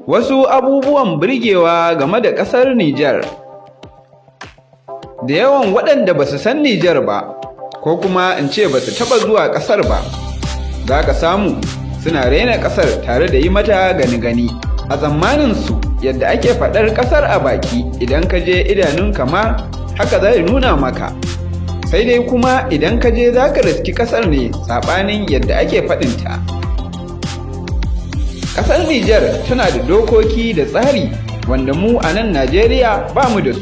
Wasu abubuwan burgewa game da ƙasar Nijar. Da yawan waɗanda ba su san Nijar ba, ko kuma in ce ba su taɓa zuwa ƙasar ba, za ka samu suna raina ƙasar tare da yi mata gani-gani. A tsammaninsu yadda ake faɗar ƙasar a baki, idan ka je idanunka ma haka zai nuna maka. Sai dai kuma idan ka je za ka riski ƙasar ne saɓanin yadda ake faɗinta. Ƙasar Nijar tana da dokoki da tsari wanda mu a nan Najeriya ba mu da su.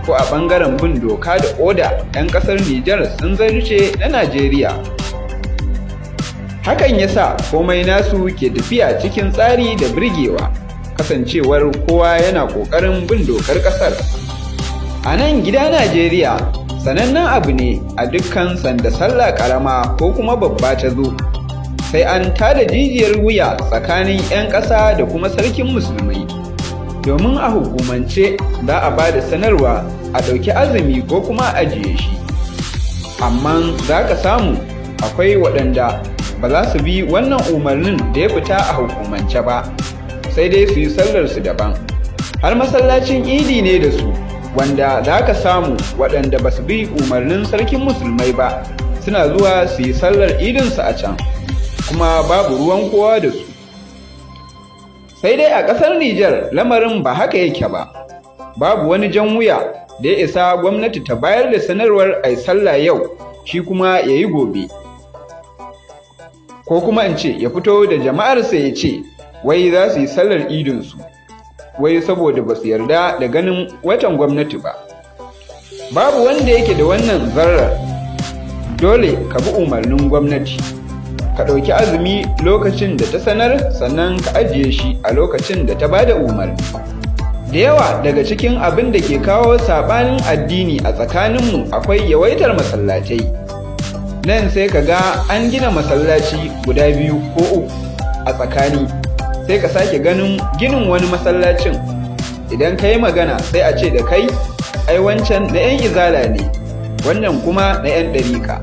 Ko a ɓangaren bin doka da oda, 'yan ƙasar Nijar sun zarce na Najeriya. Hakan ya sa komai nasu ke tafiya cikin tsari da birgewa, kasancewar kowa yana ƙoƙarin bin dokar ƙasar. A nan gida Najeriya, sanannen abu ne a dukkan sanda sallah ƙarama ko kuma babba ta zo, sai an tada jijiyar wuya tsakanin 'yan ƙasa da kuma sarkin musulmai. Domin a hukumance za a ba da sanarwa a ɗauki azumi ko kuma ajiye shi. Amma za ka samu akwai waɗanda ba za su bi wannan umarnin da ya fita a hukumance ba, sai dai su yi sallarsu daban. Har masallacin idi ne da su, wanda za ka samu waɗanda ba su bi umarnin sarkin musulmai ba, suna zuwa su yi sallar idinsu a can, kuma babu ruwan kowa da su. Sai dai a ƙasar Nijar lamarin ba haka yake ba. Babu wani jan wuya da ya isa gwamnati ta bayar da sanarwar ai sallah yau, shi kuma ya yi gobe. Ko kuma in ce ya fito da jama'arsa ya ce wai za su yi sallar idinsu, wai saboda ba su yarda da ganin watan gwamnati ba. Babu wanda yake da wannan zarar. Dole ka bi umarnin gwamnati. Ka ɗauki azumi lokacin da ta sanar, sannan ka ajiye shi a lokacin da ta bada umarni. Da yawa daga cikin abin da ke kawo saɓanin addini a tsakaninmu akwai yawaitar masallatai. Nan sai ka ga an gina masallaci guda 2 ko 3 a tsakani, sai ka sake ganin ginin wani masallacin. Idan ka yi magana sai a ce da kai, ai wancan na 'yan izala ne, wannan kuma na 'yan ɗariƙa.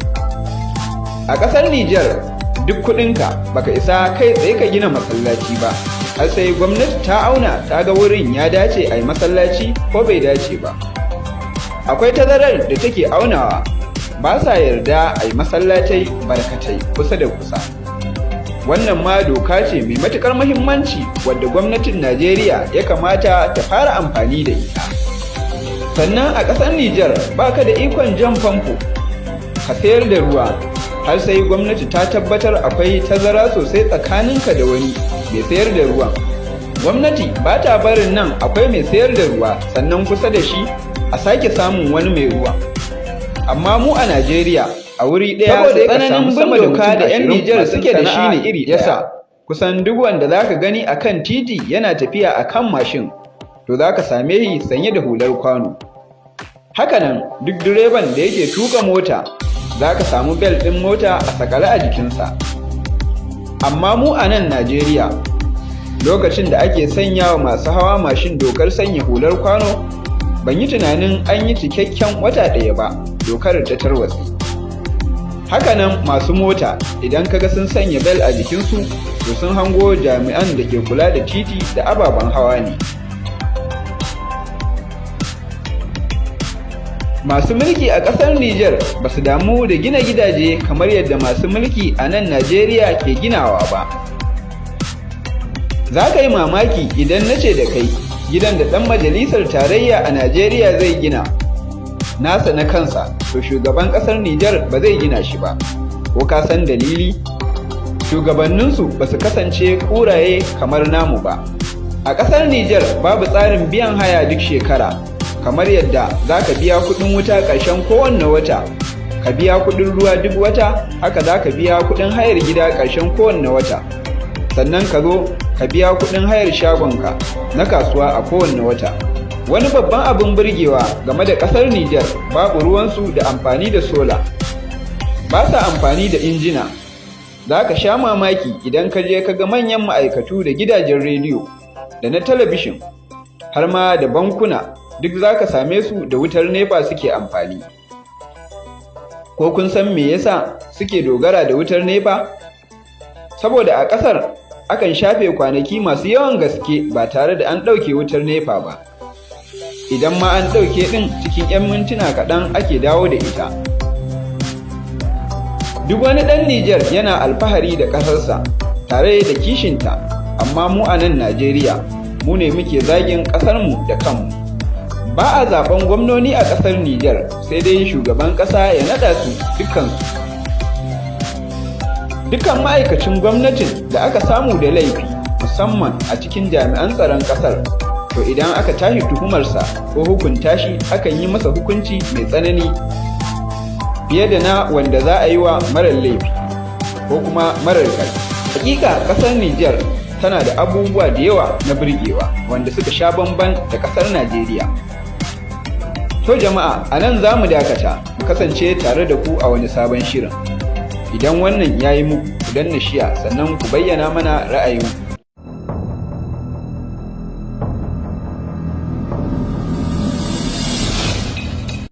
A ƙasar Nijar, duk kuɗinka baka isa kai tsaye ka gina masallaci ba, har sai gwamnati ta auna ta ga wurin ya dace a yi masallaci ko bai dace ba. Akwai tazarar da take aunawa, ba sa yarda a yi masallatai barkatai kusa da kusa. Wannan ma doka ce mai matuƙar muhimmanci wadda gwamnatin Najeriya ya kamata ta fara amfani da ita. Sannan a ƙasar Nijar baka da ikon jan famfo ka sayar da ruwa, har sai gwamnati ta tabbatar akwai tazara sosai tsakaninka da wani mai sayar da ruwan. Gwamnati ba ta barin nan akwai mai sayar da ruwa sannan kusa da shi a sake samun wani mai ruwa. Amma mu a Najeriya a wuri ɗaya sai ka samu sama da doka da 'yan Nijar suke da shi ne iri yasa kusan duk wanda za ka gani a kan titi yana tafiya a kan mashin, to za ka same shi sanye da hular kwano. Hakanan duk direban da yake tuka mota za ka samu bel ɗin mota a sakale a jikinsa. Amma mu a nan Najeriya, lokacin da ake sanya wa masu hawa mashin dokar sanya hular kwano, ban yi tunanin an yi cikakken wata ɗaya ba dokar ta tarwatse. Hakanan masu mota idan kaga sun sanya bel a jikinsu, to sun hango jami'an da ke kula da titi da ababen hawa ne. Masu mulki a ƙasar Nijar ba su damu da gina gidaje kamar yadda masu mulki a nan Najeriya ke ginawa ba. Za ka yi mamaki idan na ce da kai gidan da ɗan majalisar tarayya a Najeriya zai gina nasa na kansa, to shugaban ƙasar Nijar ba zai gina shi ba. Ko ka san dalili? Shugabanninsu ba su kasance kuraye kamar namu ba. A ƙasar Nijar babu tsarin biyan haya duk shekara. Kamar yadda za ka biya kuɗin wuta ƙarshen kowanne wata, ka biya kuɗin ruwa duk wata, haka za ka biya kuɗin hayar gida ƙarshen kowanne wata. Sannan ka zo ka biya kuɗin hayar shagonka na kasuwa a kowanne wata. Wani babban abin burgewa game da ƙasar Nijar, babu ruwansu da amfani da sola. Ba sa amfani da injina. Za ka sha mamaki idan ka je ka ga manyan ma'aikatu da gidajen rediyo da na talabishin, har ma da bankuna, duk za ka same su da wutar nefa suke amfani. Ko kun san me yasa suke dogara da wutar nefa? Saboda a ƙasar akan shafe kwanaki masu yawan gaske ba tare da an ɗauke wutar nefa ba. Idan ma an ɗauke ɗin cikin 'yan mintuna kaɗan ake dawo da ita. Duk wani ɗan Nijar yana alfahari da ƙasarsa tare da kishinta, amma mu a nan Najeriya mu ne muke zagin ƙasarmu da kanmu. Ba a zaɓen gwamnoni a ƙasar Nijar, sai dai shugaban ƙasa ya naɗa su dukkansu. Dukkan ma'aikacin gwamnatin da aka samu da laifi, musamman a cikin jami'an tsaron ƙasar, to idan aka tashi tuhumarsa ko hukunta shi, akan yi masa hukunci mai tsanani fiye da na wanda za a yi wa marar laifi ko kuma marar ƙarfi. Hakika ƙasar Nijar tana da abubuwa da yawa na burgewa wanda suka sha bamban da ƙasar Najeriya. To jama'a, a nan za mu dakata, mu kasance tare da ku a wani sabon shirin. Idan wannan ya yi muku, ku danna shiya sannan ku bayyana mana ra'ayinku.